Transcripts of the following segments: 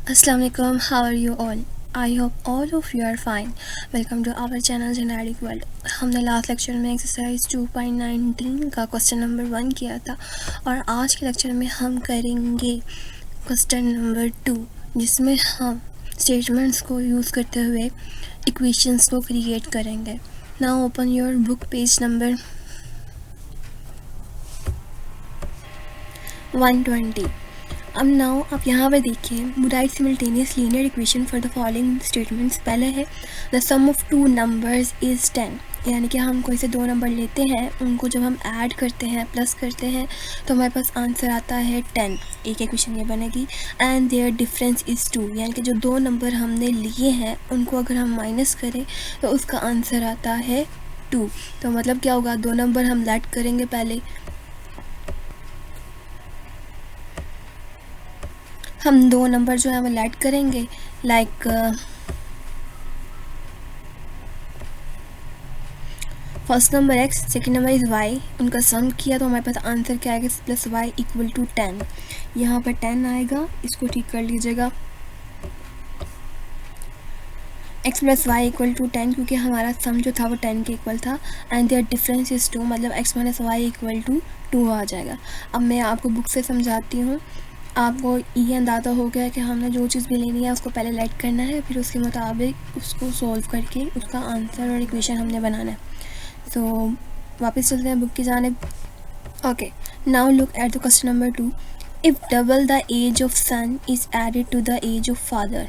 Assalamu alaikum, how are you all? I hope all of you are fine. Welcome to our channel Generic World. हमने last lecture में exercise 2.19 का question number 1 किया था और आज के लेक्चर में हम करेंगे क्वेश्चन नंबर 2 जिसमें हम स्टेटमेंट्स को यूज़ करते हुए इक्वेशंस को क्रिएट करेंगे. Now open your book page number 120. अब नाउ आप यहाँ पे देखिए right simultaneous linear equation for the following statements. पहले है the sum of two numbers is 10, यानी कि हम कोई से दो नंबर लेते हैं, उनको जब हम ऐड करते हैं प्लस करते हैं तो हमारे पास आंसर आता है 10. एक इक्वेशन ये बनेगी. एंड देयर डिफरेंस इज़ 2, यानी कि जो दो नंबर हमने लिए हैं उनको अगर हम माइनस करें तो उसका आंसर आता है 2. तो मतलब क्या होगा, दो नंबर हम लेट करेंगे. पहले हम दो नंबर जो है वो लेट करेंगे like first number x, second number is y. उनका सम किया तो हमारे पास आंसर क्या आएगा, प्लस y इक्वल टू 10. यहाँ पर 10 आएगा, इसको ठीक कर लीजिएगा. x plus y equal to 10 क्योंकि हमारा सम जो था वो 10 के इक्वल था. एंड देयर डिफरेंस इज़ 2, मतलब x minus y equal to 2 आ जाएगा. अब मैं आपको बुक से समझाती हूँ. आपको ये अंदाज़ा हो गया कि हमने जो चीज़ भी लेनी है उसको पहले लेट करना है, फिर उसके मुताबिक उसको सॉल्व करके उसका आंसर और इक्वेशन हमने बनाना है. तो वापस चलते हैं बुक की जानिब. Okay, now look at the question number 2. If double the age of son is added to the age of father.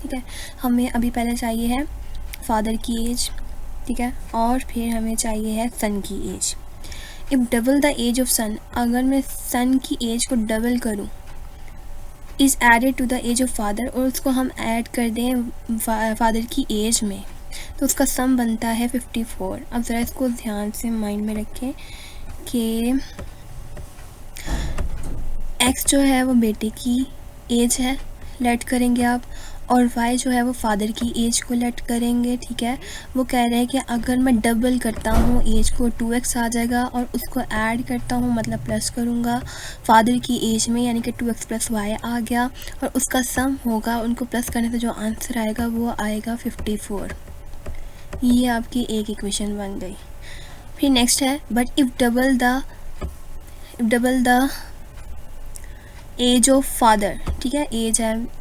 ठीक है, हमें अभी पहले चाहिए है फादर की एज, ठीक है, और फिर हमें चाहिए है सन की age. If double the age of son, अगर मैं सन की एज को डबल करूं, is added to the age of father, और उसको हम ऐड कर दें फादर की एज में, तो उसका सम बनता है 54. अब ज़रा इसको ध्यान से माइंड में रखें कि एक्स जो है वो बेटे की एज है, लेट करेंगे आप, और y जो है वो फादर की एज को लेट करेंगे. ठीक है, वो कह रहे हैं कि अगर मैं डबल करता हूँ एज को 2x आ जाएगा, और उसको ऐड करता हूँ मतलब प्लस करूँगा फादर की एज में, यानी कि 2x प्लस वाई आ गया, और उसका सम होगा, उनको प्लस करने से जो आंसर आएगा वो आएगा 54. ये आपकी एक इक्वेशन बन गई. फिर नेक्स्ट है but if double the age of father. ठीक है, एज है,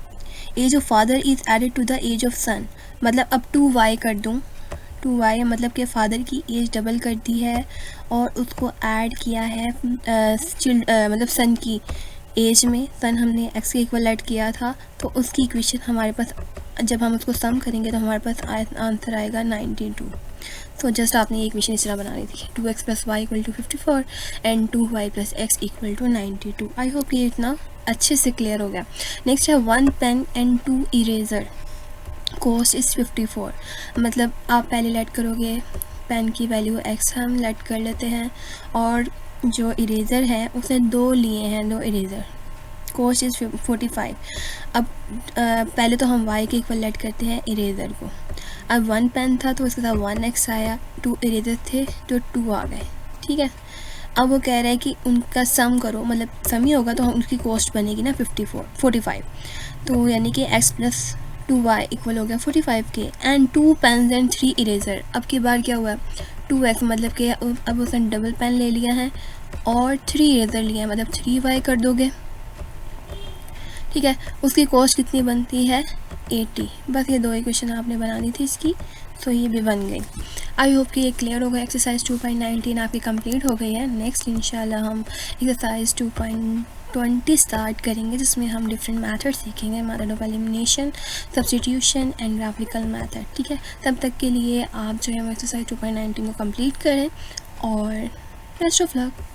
age of father is added to the age of son, मतलब अब 2y कर दूँ. 2y मतलब कि फ़ादर की एज डबल कर दी है और उसको ऐड किया है मतलब सन की एज में. सन हमने x के इक्वल ऐड किया था, तो उसकी इक्वेशन हमारे पास जब हम उसको सम करेंगे तो हमारे पास आंसर आएगा 92. तो जस्ट आपने ये इक्वेशन इस तरह बनानी थी, 2x plus y equal to 54 and 2y plus x equal to 92. I hope ये इतना अच्छे से क्लियर हो गया. नेक्स्ट है 1 pen and 2 eraser, cost is 54. मतलब आप पहले लेट करोगे पेन की वैल्यू x हम लेट कर लेते हैं, और जो इरेज़र है उसने दो लिए हैं, दो इरेज़र, कॉस्ट इज़ 45. अब पहले तो हम y के इक्वल लेट करते हैं इरेज़र को. अब 1 पेन था तो उसके साथ 1x आया, 2 इरेज़र थे तो 2 आ गए. ठीक है, अब वो कह रहे हैं कि उनका सम करो, मतलब सम ही होगा तो हम उसकी कॉस्ट बनेगी ना 45. तो यानी कि x प्लस 2y इक्वल हो गया 45 के. And 2 pens and 3 eraser. अब की बार क्या हुआ, 2x मतलब कि अब उसने डबल पेन ले लिया है और 3 इरेज़र लिया है, मतलब 3y कर दोगे. ठीक है, उसकी कॉस्ट कितनी बनती है 80. बस ये दो इक्वेशन आपने बनानी थी इसकी, तो ये भी बन गई. आई होप कि ये क्लियर होगा. एक्सरसाइज 2.19 आपकी कंप्लीट हो गई है. नेक्स्ट इंशाल्लाह हम एक्सरसाइज 2.20 स्टार्ट करेंगे, जिसमें हम डिफरेंट मेथड सीखेंगे, method of elimination, substitution and graphical method. ठीक है, तब तक के लिए आप जो है वो एक्सरसाइज 2.19 को कंप्लीट करें और बेस्ट ऑफ लक.